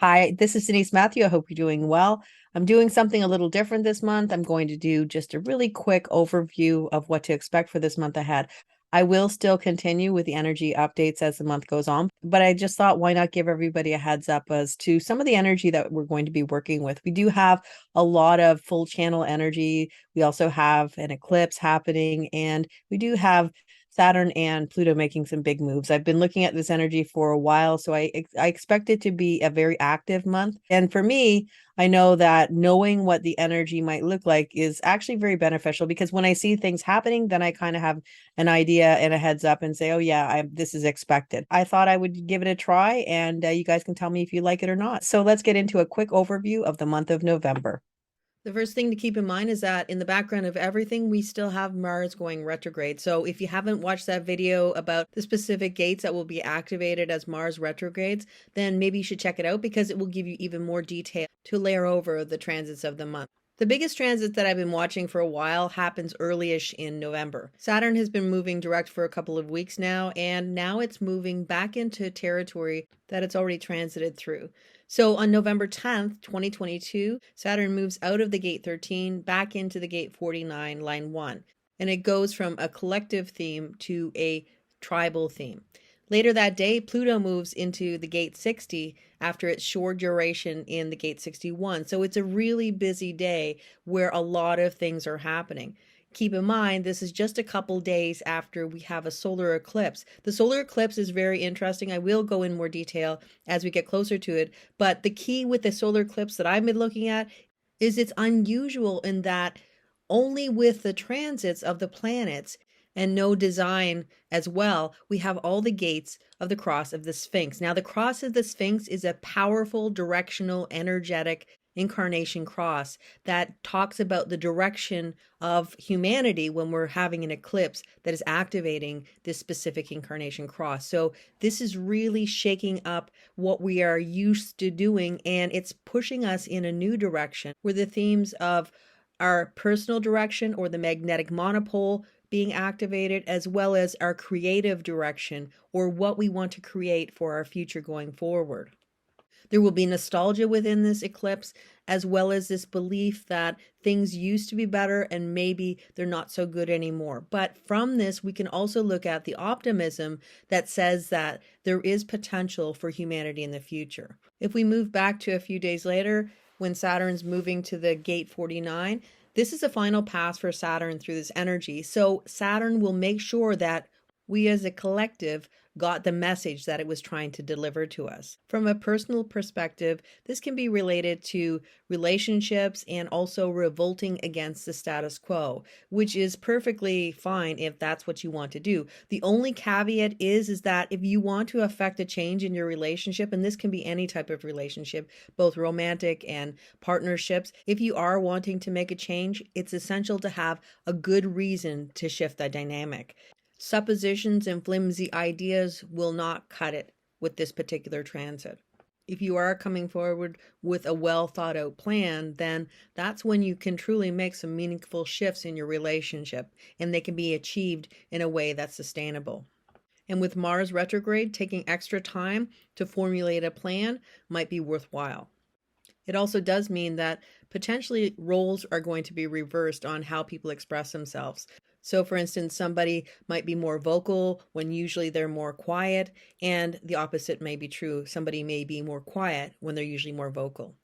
Hi, this is Denise Matthew. I hope you're doing well. I'm doing something a little different this month. I'm going to do just a really quick overview of what to expect for this month ahead. I will still continue with the energy updates as the month goes on, but I just thought why not give everybody a heads up as to some of the energy that we're going to be working with. We do have a lot of full channel energy. We also have an eclipse happening, and we do have Saturn and Pluto making some big moves. I've been looking at this energy for a while, so I expect it to be a very active month. And for me, I know that knowing what the energy might look like is actually very beneficial because when I see things happening, then I kind of have an idea and a heads up and say, oh yeah, this is expected. I thought I would give it a try, and you guys can tell me if you like it or not. So let's get into a quick overview of the month of November. The first thing to keep in mind is that in the background of everything, we still have Mars going retrograde. So if you haven't watched that video about the specific gates that will be activated as Mars retrogrades, then maybe you should check it out because it will give you even more detail to layer over the transits of the month. The biggest transit that I've been watching for a while happens early-ish in November. Saturn has been moving direct for a couple of weeks now, and now it's moving back into territory that it's already transited through. So on November 10th, 2022, Saturn moves out of the gate 13 back into the gate 49, line 1, and it goes from a collective theme to a tribal theme. Later that day, Pluto moves into the gate 60 after its short duration in the gate 61. So it's a really busy day where a lot of things are happening. Keep in mind, this is just a couple days after we have a solar eclipse. The solar eclipse is very interesting. I will go in more detail as we get closer to it. But the key with the solar eclipse that I've been looking at is it's unusual in that only with the transits of the planets and no design as well, we have all the gates of the cross of the Sphinx. Now, the cross of the Sphinx is a powerful, directional, energetic incarnation cross that talks about the direction of humanity when we're having an eclipse that is activating this specific incarnation cross. So this is really shaking up what we are used to doing, and it's pushing us in a new direction where the themes of our personal direction or the magnetic monopole being activated, as well as our creative direction or what we want to create for our future going forward. There will be nostalgia within this eclipse, as well as this belief that things used to be better and maybe they're not so good anymore. But from this, we can also look at the optimism that says that there is potential for humanity in the future. If we move back to a few days later, when Saturn's moving to the gate 49, this is a final pass for Saturn through this energy. So Saturn will make sure that we as a collective got the message that it was trying to deliver to us. From a personal perspective, this can be related to relationships and also revolting against the status quo, which is perfectly fine if that's what you want to do. The only caveat is that if you want to affect a change in your relationship, and this can be any type of relationship, both romantic and partnerships, if you are wanting to make a change, it's essential to have a good reason to shift that dynamic. Suppositions and flimsy ideas will not cut it with this particular transit. If you are coming forward with a well thought out plan, then that's when you can truly make some meaningful shifts in your relationship, and they can be achieved in a way that's sustainable. And with Mars retrograde, taking extra time to formulate a plan might be worthwhile. It also does mean that potentially roles are going to be reversed on how people express themselves. So, for instance, somebody might be more vocal when usually they're more quiet, and the opposite may be true. Somebody may be more quiet when they're usually more vocal.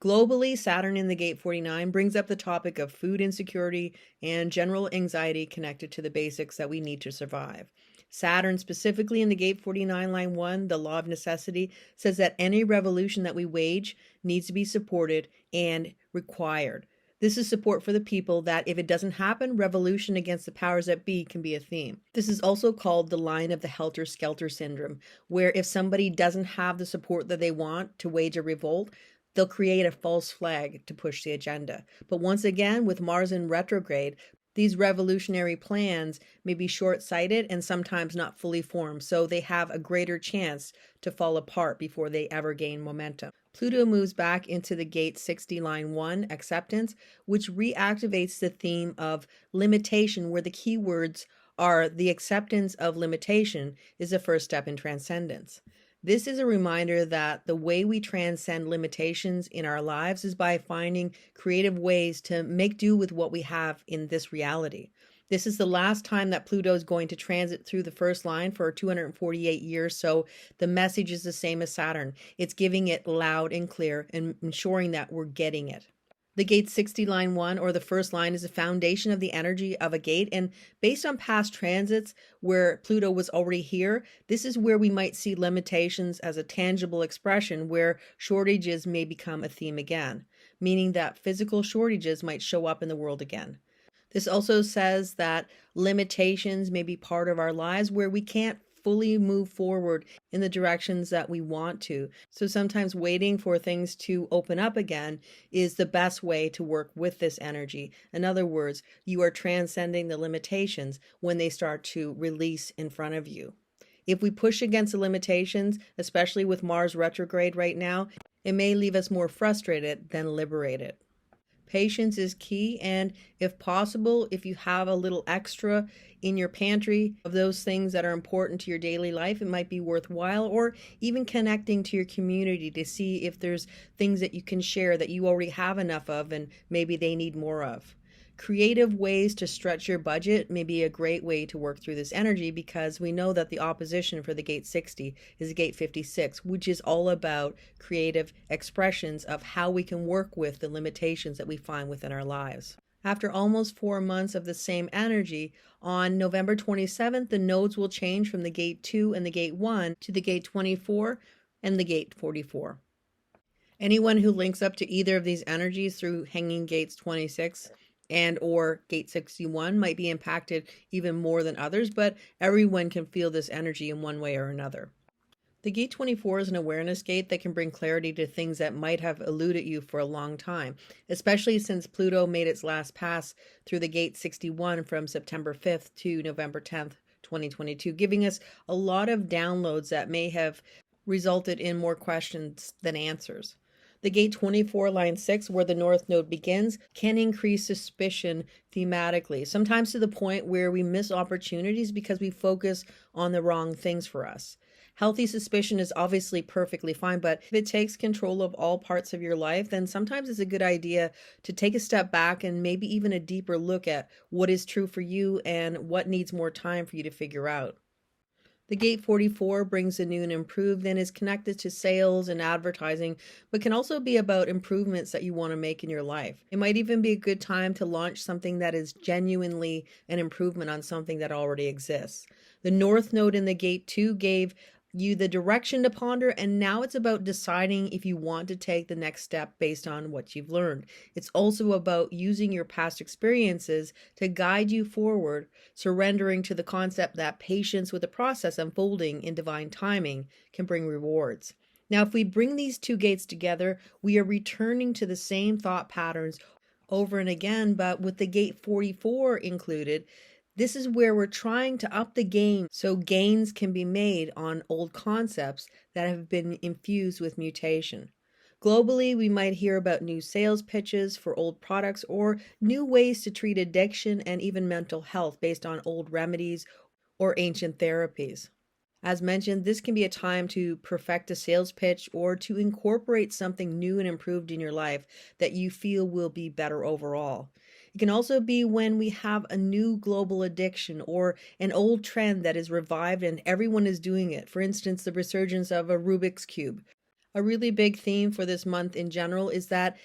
Globally, Saturn in the gate 49 brings up the topic of food insecurity and general anxiety connected to the basics that we need to survive. Saturn, specifically in the gate 49, line 1, the law of necessity, says that any revolution that we wage needs to be supported and required. This is support for the people that if it doesn't happen, revolution against the powers that be can be a theme. This is also called the line of the helter-skelter syndrome, where if somebody doesn't have the support that they want to wage a revolt, they'll create a false flag to push the agenda. But once again, with Mars in retrograde, these revolutionary plans may be short-sighted and sometimes not fully formed, so they have a greater chance to fall apart before they ever gain momentum. Pluto moves back into the gate 60, line 1, acceptance, which reactivates the theme of limitation, where the keywords are the acceptance of limitation is the first step in transcendence. This is a reminder that the way we transcend limitations in our lives is by finding creative ways to make do with what we have in this reality. This is the last time that Pluto is going to transit through the first line for 248 years, so the message is the same as Saturn. It's giving it loud and clear and ensuring that we're getting it. The gate 60 line 1, or the first line, is the foundation of the energy of a gate, and based on past transits where Pluto was already here, this is where we might see limitations as a tangible expression where shortages may become a theme again, meaning that physical shortages might show up in the world again. This also says that limitations may be part of our lives where we can't fully move forward in the directions that we want to. So sometimes waiting for things to open up again is the best way to work with this energy. In other words, you are transcending the limitations when they start to release in front of you. If we push against the limitations, especially with Mars retrograde right now, it may leave us more frustrated than liberated. Patience is key, and if possible, if you have a little extra in your pantry of those things that are important to your daily life, it might be worthwhile, or even connecting to your community to see if there's things that you can share that you already have enough of and maybe they need more of. Creative ways to stretch your budget may be a great way to work through this energy, because we know that the opposition for the gate 60 is the gate 56, which is all about creative expressions of how we can work with the limitations that we find within our lives. After almost 4 months of the same energy, on November 27th, the nodes will change from the gate 2 and the gate 1 to the gate 24 and the gate 44. Anyone who links up to either of these energies through hanging gates 26 and or gate 61 might be impacted even more than others, but everyone can feel this energy in one way or another. The gate 24 is an awareness gate that can bring clarity to things that might have eluded you for a long time, especially since Pluto made its last pass through the gate 61 from September 5th to November 10th, 2022, giving us a lot of downloads that may have resulted in more questions than answers. The gate 24 line 6, where the north node begins, can increase suspicion thematically, sometimes to the point where we miss opportunities because we focus on the wrong things for us. Healthy suspicion is obviously perfectly fine, but if it takes control of all parts of your life, then sometimes it's a good idea to take a step back and maybe even a deeper look at what is true for you and what needs more time for you to figure out. The gate 44 brings the new and improved and is connected to sales and advertising, but can also be about improvements that you want to make in your life. It might even be a good time to launch something that is genuinely an improvement on something that already exists. The north node in the gate 2 gave you the direction to ponder, and now it's about deciding if you want to take the next step based on what you've learned. It's also about using your past experiences to guide you forward, surrendering to the concept that patience with the process unfolding in divine timing can bring rewards. Now, if we bring these two gates together, we are returning to the same thought patterns over and again, but with the gate 44 included. This is where we're trying to up the game so gains can be made on old concepts that have been infused with mutation. Globally, we might hear about new sales pitches for old products or new ways to treat addiction and even mental health based on old remedies or ancient therapies. As mentioned, this can be a time to perfect a sales pitch or to incorporate something new and improved in your life that you feel will be better overall. It can also be when we have a new global addiction or an old trend that is revived and everyone is doing it. For instance, the resurgence of a Rubik's Cube. A really big theme for this month in general is that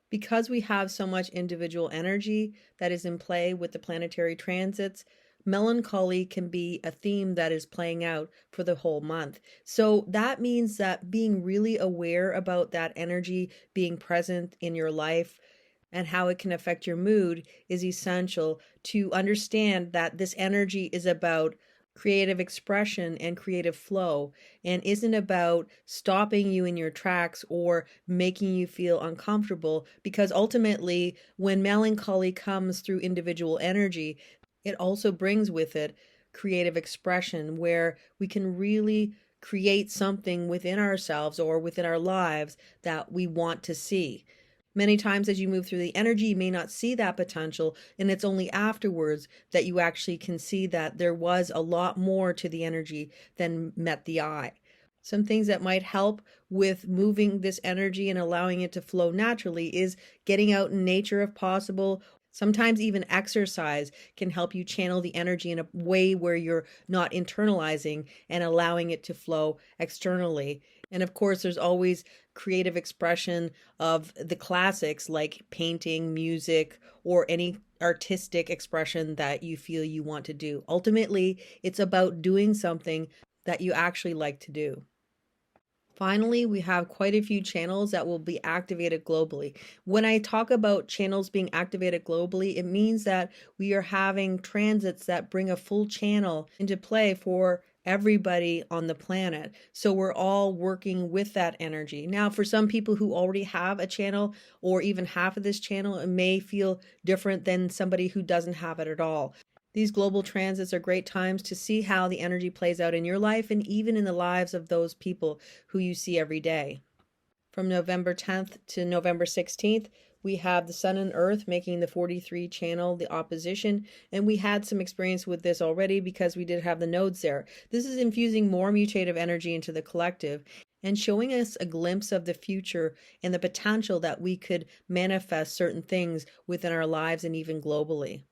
because we have so much individual energy that is in play with the planetary transits, melancholy can be a theme that is playing out for the whole month. So that means that being really aware about that energy being present in your life and how it can affect your mood is essential to understand that this energy is about creative expression and creative flow and isn't about stopping you in your tracks or making you feel uncomfortable, because ultimately when melancholy comes through individual energy, it also brings with it creative expression where we can really create something within ourselves or within our lives that we want to see. Many times as you move through the energy, you may not see that potential, and it's only afterwards that you actually can see that there was a lot more to the energy than met the eye. Some things that might help with moving this energy and allowing it to flow naturally is getting out in nature if possible. Sometimes even exercise can help you channel the energy in a way where you're not internalizing and allowing it to flow externally. And of course, there's always creative expression of the classics like painting, music, or any artistic expression that you feel you want to do. Ultimately, it's about doing something that you actually like to do. Finally, we have quite a few channels that will be activated globally. When I talk about channels being activated globally, it means that we are having transits that bring a full channel into play for everybody on the planet. So we're all working with that energy. Now, for some people who already have a channel or even half of this channel, it may feel different than somebody who doesn't have it at all. These global transits are great times to see how the energy plays out in your life and even in the lives of those people who you see every day. From November 10th to November 16th, we have the Sun and Earth making the 43 channel the opposition, and we had some experience with this already because we did have the nodes there. This is infusing more mutative energy into the collective and showing us a glimpse of the future and the potential that we could manifest certain things within our lives and even globally.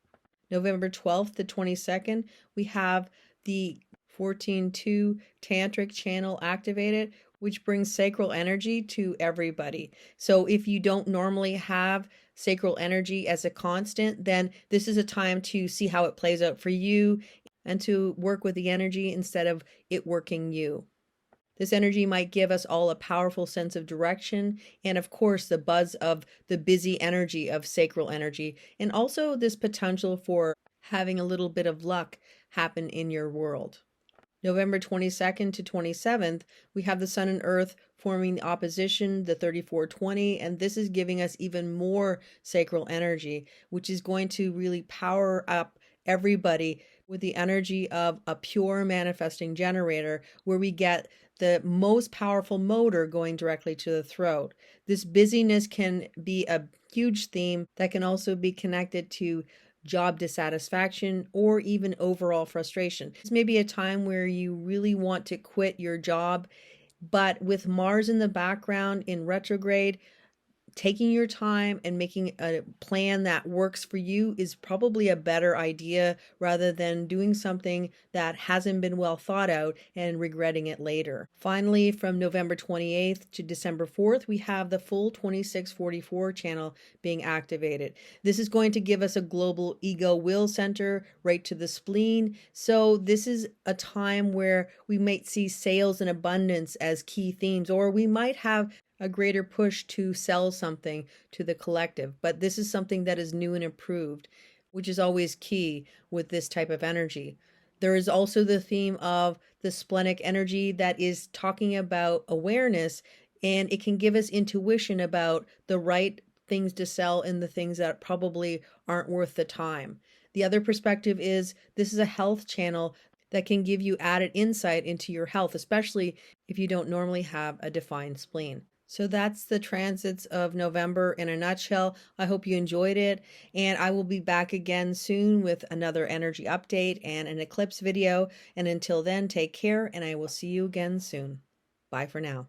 November 12th to 22nd, we have the 14-2 tantric channel activated, which brings sacral energy to everybody. So if you don't normally have sacral energy as a constant, then this is a time to see how it plays out for you and to work with the energy instead of it working you. This energy might give us all a powerful sense of direction and, of course, the buzz of the busy energy of sacral energy, and also this potential for having a little bit of luck happen in your world. November 22nd to 27th, we have the Sun and Earth forming the opposition, the 3420, and this is giving us even more sacral energy, which is going to really power up everybody with the energy of a pure manifesting generator, where we get the most powerful motor going directly to the throat. This busyness can be a huge theme that can also be connected to job dissatisfaction or even overall frustration. This may be a time where you really want to quit your job, but with Mars in the background in retrograde, taking your time and making a plan that works for you is probably a better idea rather than doing something that hasn't been well thought out and regretting it later. Finally, from November 28th to December 4th, we have the full 2644 channel being activated. This is going to give us a global ego will center right to the spleen. So this is a time where we might see sales and abundance as key themes, or we might have a greater push to sell something to the collective. But this is something that is new and improved, which is always key with this type of energy. There is also the theme of the splenic energy that is talking about awareness, and it can give us intuition about the right things to sell and the things that probably aren't worth the time. The other perspective is this is a health channel that can give you added insight into your health, especially if you don't normally have a defined spleen. So that's the transits of November in a nutshell. I hope you enjoyed it, and I will be back again soon with another energy update and an eclipse video. And until then, take care, and I will see you again soon. Bye for now.